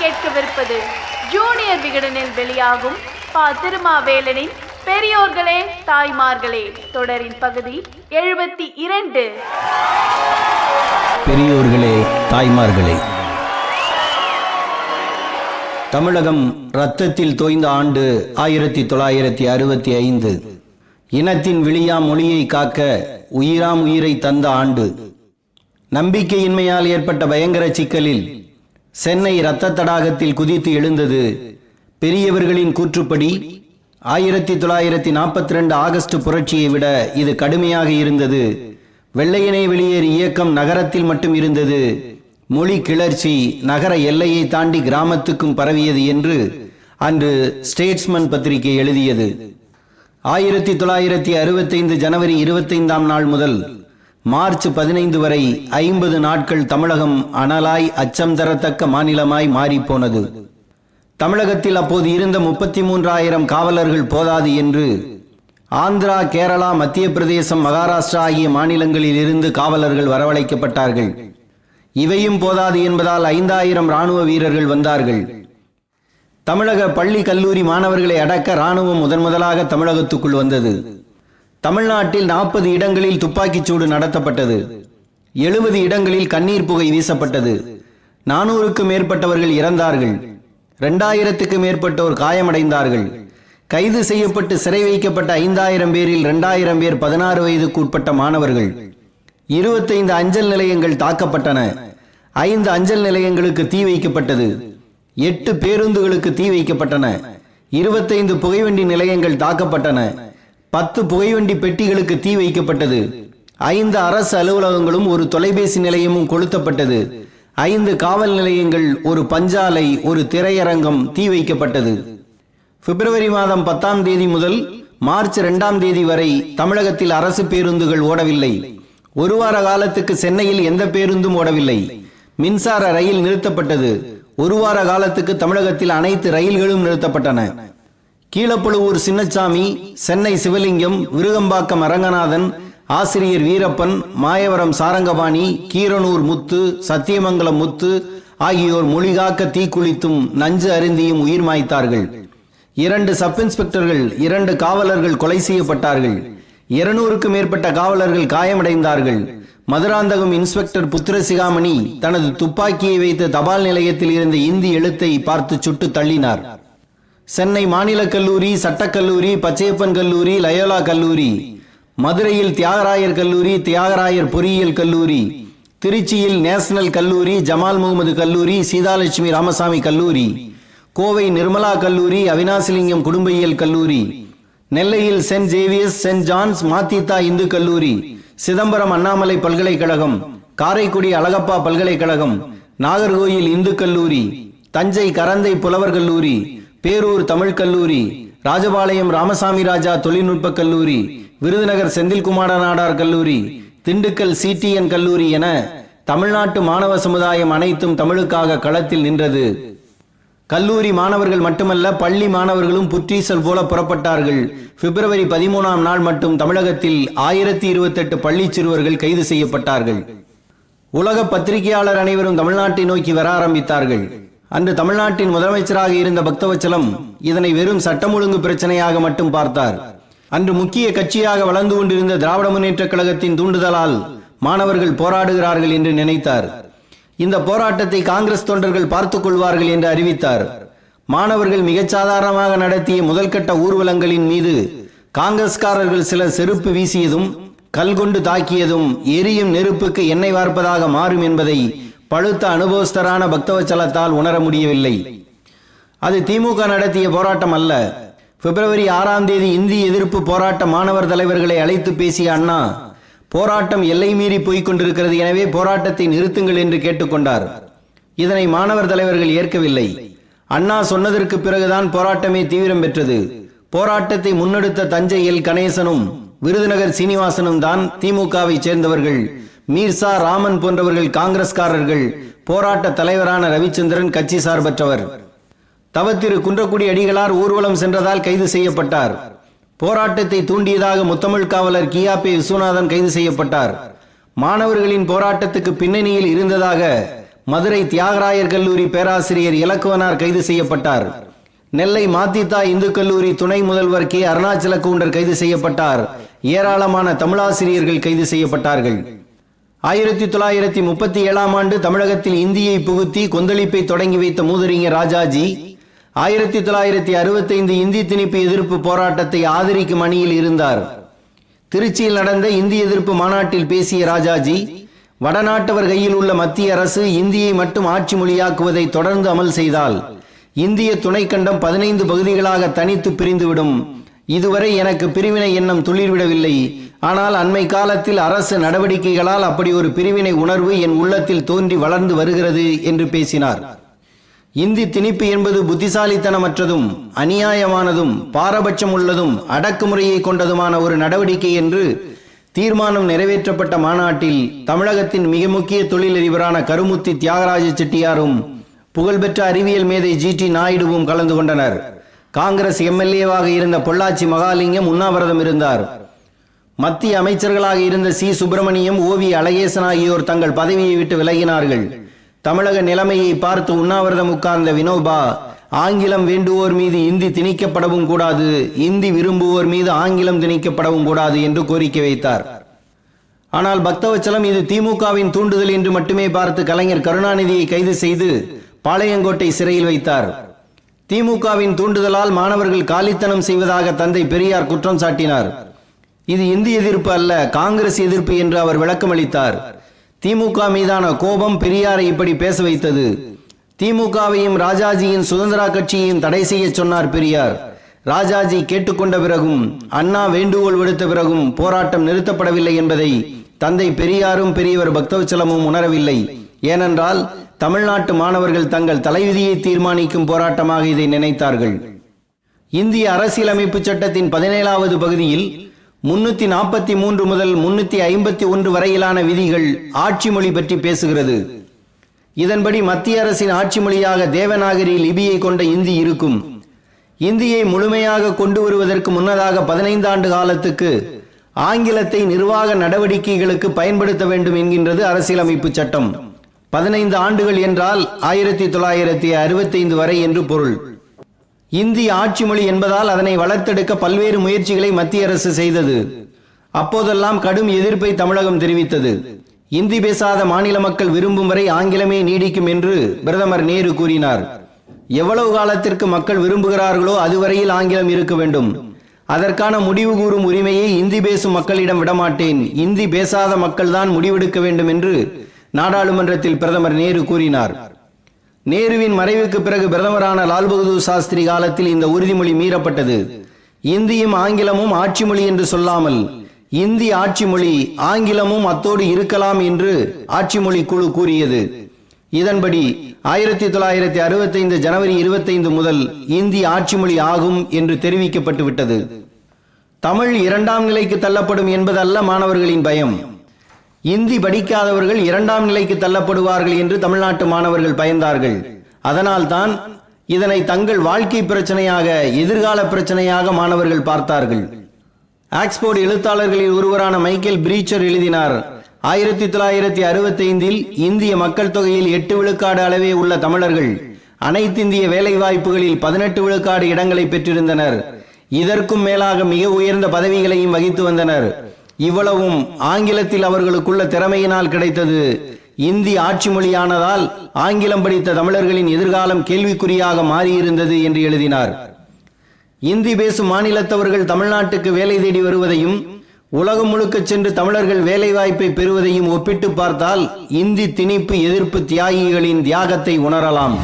கேட்கவிருப்பது ஜூனியர் விகடனில் வெளியாகும் பா. திருமாவேலனின் பெரியோர்களே தாய்மார்களே தொடரின் பகுதி 72. பெரியோர்களே தாய்மார்களே. தமிழகம் இரத்தத்தில் தோய்ந்த ஆண்டு 1965. இனத்தின் விழியா மொழியை காக்க உயிராம் உயிரை தந்த ஆண்டு. நம்பிக்கையின்மையால் ஏற்பட்ட பயங்கர சிக்கலில் சென்னை இரத்த தடாகத்தில் குதித்து எழுந்தது. பெரியவர்களின் கூற்றுப்படி 1942 ஆகஸ்ட் புரட்சியை விட இது கடுமையாக இருந்தது. வெள்ளையனே வெளியேறு இயக்கம் நகரத்தில் மட்டும் இருந்தது. மொழி கிளர்ச்சி நகர எல்லையை தாண்டி கிராமத்துக்கும் பரவியது என்று அன்று ஸ்டேட்ஸ்மன் பத்திரிகை எழுதியது. 1965 ஜனவரி 25ஆம் நாள் முதல் மார்ச் 15 வரை 50 நாட்கள் தமிழகம் அனலாய் அச்சம் தரத்தக்க மாநிலமாய் மாறிப்போனது. தமிழகத்தில் அப்போது இருந்த 33,000 காவலர்கள் போதாது என்று ஆந்திரா, கேரளா, மத்திய பிரதேசம், மகாராஷ்டிரா ஆகிய மாநிலங்களில் இருந்து காவலர்கள் வரவழைக்கப்பட்டார்கள். இவையும் போதாது என்பதால் 5,000 இராணுவ வீரர்கள் வந்தார்கள். தமிழக பள்ளி கல்லூரி மாணவர்களை அடக்க இராணுவம் முதலாக தமிழகத்துக்குள் வந்தது. தமிழ்நாட்டில் 40 இடங்களில் துப்பாக்கிச் சூடு நடத்தப்பட்டது. 70 இடங்களில் கண்ணீர் புகை வீசப்பட்டது. 400க்கும் மேற்பட்டவர்கள் இறந்தார்கள். 2000க்கும் மேற்பட்டோர் காயமடைந்தார்கள். கைது செய்யப்பட்டு சிறை வைக்கப்பட்ட 5,000 பேரில் 2,000 பேர் 16 வயதுக்கு உட்பட்ட மாணவர்கள். 25 அஞ்சல் நிலையங்கள் தாக்கப்பட்டன. 5 அஞ்சல் நிலையங்களுக்கு தீ வைக்கப்பட்டது. 8 பேருந்துகளுக்கு தீ வைக்கப்பட்டன. 25 புகைவண்டி நிலையங்கள் தாக்கப்பட்டன. 10 புகைவண்டி பெட்டிகளுக்கு தீ வைக்கப்பட்டது. 5 அரசு அலுவலகங்களும் ஒரு தொலைபேசி நிலையமும் கொளுத்தப்பட்டது. 5 காவல் நிலையங்கள், ஒரு பஞ்சாலை, ஒரு திரையரங்கம் தீ வைக்கப்பட்டது. பிப்ரவரி மாதம் 10ஆம் தேதி முதல் மார்ச் 2ஆம் தேதி வரை தமிழகத்தில் அரசு பேருந்துகள் ஓடவில்லை. ஒரு வார காலத்துக்கு சென்னையில் எந்த பேருந்தும் ஓடவில்லை. மின்சார ரயில் நிறுத்தப்பட்டது. ஒரு வார காலத்துக்கு தமிழகத்தில் அனைத்து ரயில்களும் நிறுத்தப்பட்டன. கீழப்பழுவூர் சின்னசாமி, சென்னை சிவலிங்கம், விருகம்பாக்கம் அரங்கநாதன், ஆசிரியர் வீரப்பன், மாயவரம் சாரங்கபாணி, கீரனூர் முத்து, சத்தியமங்கலம் முத்து ஆகியோர் மொழிகாக்க தீக்குளித்தும் நஞ்சு அருந்தியும் உயிர் மாய்த்தார்கள். 2 சப் இன்ஸ்பெக்டர்கள், 2 காவலர்கள் கொலை செய்யப்பட்டார்கள். 200க்கும் மேற்பட்ட காவலர்கள் காயமடைந்தார்கள். மதுராந்தகம் இன்ஸ்பெக்டர் புத்திரசிகாமணி தனது துப்பாக்கியை வைத்து தபால் நிலையத்தில் இருந்த இந்தி எழுத்தை பார்த்து சுட்டு தள்ளினார். சென்னை மாநில கல்லூரி, சட்டக்கல்லூரி, பச்சையப்பன் கல்லூரி, லயோலா கல்லூரி, மதுரையில் தியாகராயர் கல்லூரி, தியாகராயர் பொறியியல் கல்லூரி, திருச்சியில் நேஷனல் கல்லூரி, ஜமால் முகமது கல்லூரி, சீதாலட்சுமி ராமசாமி கல்லூரி, கோவை நிர்மலா கல்லூரி, அவினாசிலிங்கம் குடும்பயியல் கல்லூரி, நெல்லையில் சென்ட் ஜேவியர்ஸ், சென்ட் ஜான்ஸ் மாத்தித்தா இந்து கல்லூரி, சிதம்பரம் அண்ணாமலை பல்கலைக்கழகம், காரைக்குடி அழகப்பா பல்கலைக்கழகம், நாகர்கோயில் இந்து கல்லூரி, தஞ்சை கரந்தை புலவர் கல்லூரி, பேரூர் தமிழ் கல்லூரி, ராஜபாளையம் ராமசாமி ராஜா தொழில்நுட்ப கல்லூரி, விருதுநகர் செந்தில்குமார நாடார் கல்லூரி, திண்டுக்கல் சிடிஎன் கல்லூரி என தமிழ்நாட்டு மாணவ சமுதாயம் அனைத்தும் தமிழுக்காக களத்தில் நின்றது. கல்லூரி மாணவர்கள் மட்டுமல்ல, பள்ளி மாணவர்களும் புற்றீசல் போல புறப்பட்டார்கள். பிப்ரவரி 13ஆம் நாள் மட்டும் தமிழகத்தில் 1028 பள்ளி சிறுவர்கள் கைது செய்யப்பட்டார்கள். உலக பத்திரிகையாளர் அனைவரும் தமிழ்நாட்டை நோக்கி வர ஆரம்பித்தார்கள். அன்று தமிழ்நாட்டின் முதலமைச்சராக இருந்த பக்தவச்சலம் இதனை வெறும் சட்டம் ஒழுங்கு பிரச்சனையாக மட்டும் பார்த்தார். அன்று முக்கிய கட்சியாக வளர்ந்து கொண்டிருந்த திராவிட முன்னேற்ற கழகத்தின் தூண்டுதலால் மாணவர்கள் போராடுகிறார்கள் என்று நினைத்தார். இந்த போராட்டத்தை காங்கிரஸ் தொண்டர்கள் பார்த்துக் கொள்வார்கள் என்று அறிவித்தார். மாணவர்கள் மிகச் சாதாரணமாக நடத்திய முதல்கட்ட ஊர்வலங்களின் மீது காங்கிரஸ்காரர்கள் சிலர் செருப்பு வீசியதும் கல் கொண்டு தாக்கியதும் எரியும் நெருப்புக்கு எண்ணெய் வார்ப்பதாக மாறும் என்பதை பழுத்த அனுபவஸ்தரான பக்தவச்சலத்தால் உணர முடியவில்லை. அது திமுக நடத்திய போராட்டம் அல்ல. பிப்ரவரி 6ஆம் தேதி இந்தி எதிர்ப்பு போராட்ட மாணவர் தலைவர்களை அழைத்து பேசிய அண்ணா, போராட்டம் எல்லை மீறி போய்கொண்டிருக்கிறது, எனவே போராட்டத்தை நிறுத்துங்கள் என்று கேட்டுக்கொண்டார். இதனை மாணவர் தலைவர்கள் ஏற்கவில்லை. அண்ணா சொன்னதற்கு பிறகுதான் போராட்டமே தீவிரம் பெற்றது. போராட்டத்தை முன்னெடுத்த தஞ்சை எல் கணேசனும் விருதுநகர் சீனிவாசனும் தான் திமுகவை சேர்ந்தவர்கள். மீர்சா ராமன் போன்றவர்கள் காங்கிரஸ்காரர்கள். போராட்ட தலைவரான ரவிச்சந்திரன் கட்சி சார்பற்றவர். தவத்திரு குன்றக்குடி அடிகளார் ஊர்வலம் சென்றதால் கைது செய்யப்பட்டார். போராட்டத்தை தூண்டியதாக முத்தமிழ் காவலர் கியாபே விஸ்வநாதன் கைது செய்யப்பட்டார். மாணவர்களின் போராட்டத்துக்கு பின்னணியில் இருந்ததாக மதுரை தியாகராயர் கல்லூரி பேராசிரியர் இலக்குவனார் கைது செய்யப்பட்டார். நெல்லை மாத்தித்தா இந்து கல்லூரி துணை முதல்வர் கே அருணாச்சல கவுண்டர் கைது செய்யப்பட்டார். ஏராளமான தமிழாசிரியர்கள் கைது செய்யப்பட்டார்கள். 1937ஆம் ஆண்டு தமிழகத்தில் இந்தியை புகுத்தி கொந்தளிப்பை தொடங்கி வைத்த மூதறிஞர் ராஜாஜி 1965 இந்தி திணிப்பு எதிர்ப்பு போராட்டத்தை ஆதரிக்கும் அணியில் இருந்தார். திருச்சியில் நடந்த இந்தி எதிர்ப்பு மாநாட்டில் பேசிய ராஜாஜி, வடநாட்டவர் கையில் உள்ள மத்திய அரசு இந்தியை மட்டும் ஆட்சி மொழியாக்குவதை தொடர்ந்து அமல் செய்தால் இந்திய துணைக்கண்டம் 15 பகுதிகளாக தனித்து பிரிந்துவிடும். இதுவரை எனக்கு பிரிவினை எண்ணம் துளிர்விடவில்லை. ஆனால் அண்மை காலத்தில் அரசு நடவடிக்கைகளால் அப்படி ஒரு பிரிவினை உணர்வு என் உள்ளத்தில் தோன்றி வளர்ந்து வருகிறது என்று பேசினார். இந்தி திணிப்பு என்பது புத்திசாலித்தனமற்றதும் அநியாயமானதும் பாரபட்சம் உள்ளதும் அடக்குமுறையை கொண்டதுமான ஒரு நடவடிக்கை என்று தீர்மானம் நிறைவேற்றப்பட்ட மாநாட்டில் தமிழகத்தின் மிக முக்கிய தொழிலதிபரான கருமுத்தி தியாகராஜ செட்டியாரும் புகழ்பெற்ற அறிவியல் மேதை ஜி.டி. நாயுடுவும் கலந்து கொண்டனர். காங்கிரஸ் எம்எல்ஏவாக இருந்த பொள்ளாச்சி மகாலிங்கம் உண்ணாவிரதம் இருந்தார். மத்திய அமைச்சர்களாக இருந்த சி. சுப்பிரமணியம், ஓவி அழகேசன் ஆகியோர் தங்கள் பதவியை விட்டு விலகினார்கள். தமிழக நிலைமையை பார்த்து உண்ணாவிரதம் உட்கார்ந்த வினோபா, ஆங்கிலம் வேண்டுவோர் மீது இந்தி திணிக்கப்படவும் கூடாது, இந்தி விரும்புவோர் மீது ஆங்கிலம் திணிக்கப்படவும் கூடாது என்று கோரிக்கை வைத்தார். ஆனால் பக்தவச்சலம் இது திமுகவின் தூண்டுதல் என்று மட்டுமே பார்த்து கலைஞர் கருணாநிதியை கைது செய்து பாளையங்கோட்டை சிறையில் வைத்தார். திமுகவின் தூண்டுதலால் மாணவர்கள் காலித்தனம் செய்வதாக தந்தை பெரியார் குற்றம் சாட்டினார். இது இந்தி எதிர்ப்பு அல்ல, காங்கிரஸ் எதிர்ப்பு என்று அவர் விளக்கமளித்தார். திமுக மீதான கோபம் பெரியாரை இப்படி பேச வைத்தது. திமுகவையும் ராஜாஜியின் சுதந்திரா கட்சியையும் தடை செய்ய சொன்னார் பெரியார். ராஜாஜி கேட்டுக்கொண்ட பிறகும் அண்ணா வேண்டுகோள் விடுத்த பிறகும் போராட்டம் நிறுத்தப்படவில்லை என்பதை தந்தை பெரியாரும் பெரியவர் பக்தவச்சலமும் உணரவில்லை. ஏனென்றால் தமிழ்நாட்டு மாணவர்கள் தங்கள் தலைவிதியை தீர்மானிக்கும் போராட்டமாக இதை நினைத்தார்கள். இந்திய அரசியலமைப்பு சட்டத்தின் 17வது பகுதியில் 343 முதல் 351 வரையிலான விதிகள் ஆட்சி மொழி பற்றி பேசுகிறது. இதன்படி மத்திய அரசின் ஆட்சி மொழியாக தேவநாகரி லிபியை கொண்ட இந்தி இருக்கும். இந்தியை முழுமையாக கொண்டு வருவதற்கு முன்னதாக 15 ஆண்டு காலத்துக்கு ஆங்கிலத்தை நிர்வாக நடவடிக்கைகளுக்கு பயன்படுத்த வேண்டும் என்கின்றது அரசியலமைப்பு சட்டம். 15 ஆண்டுகள் என்றால் 1965 வரை என்று பொருள். இந்தி ஆட்சி மொழி என்பதால் அதனை வளர்த்தெடுக்க பல்வேறு முயற்சிகளை மத்திய அரசு செய்தது. அப்போதெல்லாம் கடும் எதிர்ப்பை தமிழகம் தெரிவித்தது. இந்தி பேசாத மாநில மக்கள் விரும்பும் வரை ஆங்கிலமே நீடிக்கும் என்று பிரதமர் நேரு கூறினார். எவ்வளவு காலத்திற்கு மக்கள் விரும்புகிறார்களோ அதுவரையில் ஆங்கிலம் இருக்க வேண்டும். அதற்கான முடிவு கூறும் உரிமையை இந்தி பேசும் மக்களிடம் விடமாட்டேன், இந்தி பேசாத மக்கள் தான் முடிவெடுக்க வேண்டும் என்று நாடாளுமன்றத்தில் பிரதமர் நேரு கூறினார். நேருவின் மறைவுக்கு பிறகு பிரதமரான லால் பகதூர் சாஸ்திரி காலத்தில் இந்த உறுதிமொழி மீறப்பட்டது. இந்தியும் ஆங்கிலமும் ஆட்சி மொழி என்று சொல்லாமல் இந்தி ஆட்சி மொழி, ஆங்கிலமும் அத்தோடு இருக்கலாம் என்று ஆட்சி மொழி குழு கூறியது. இதன்படி 1965 ஜனவரி 25 முதல் இந்தி ஆட்சி மொழி ஆகும் என்று தெரிவிக்கப்பட்டு விட்டது. தமிழ் 2ஆம் நிலைக்கு தள்ளப்படும் என்பதல்ல மாணவர்களின் பயம். இந்தி படிக்காதவர்கள் 2ஆம் நிலைக்கு தள்ளப்படுவார்கள் என்று தமிழ்நாட்டு மாணவர்கள் பயந்தார்கள். அதனால்தான் இதனை தங்கள் வாழ்க்கை பிரச்சனையாக, எதிர்கால பிரச்சனையாக மாணவர்கள் பார்த்தார்கள். ஆக்ஸ்போர்ட் எழுத்தாளர்களில் ஒருவரான மைக்கேல் பிரீச்சர் எழுதினார், 1965 இந்திய மக்கள் தொகையில் 8 விழுக்காடு அளவே உள்ள தமிழர்கள் அனைத்திந்திய வேலை வாய்ப்புகளில் 18 விழுக்காடு இடங்களை பெற்றிருந்தனர். இதற்கும் மேலாக மிக உயர்ந்த பதவிகளையும் வகித்து வந்தனர். இவ்வளவும் ஆங்கிலத்தில் அவர்களுக்குள்ள திறமையினால் கிடைத்தது. இந்தி ஆட்சி மொழியானதால் ஆங்கிலம் படித்த தமிழர்களின் எதிர்காலம் கேள்விக்குறியாக மாறியிருந்தது என்று எழுதினார். இந்தி பேசும் மாநிலத்தவர்கள் தமிழ்நாட்டுக்கு வேலை தேடி வருவதையும் உலகம் முழுக்க சென்று தமிழர்கள் வேலை வாய்ப்பை பெறுவதையும் ஒப்பிட்டு பார்த்தால் இந்தி திணிப்பு எதிர்ப்பு தியாகிகளின் தியாகத்தை உணரலாம்.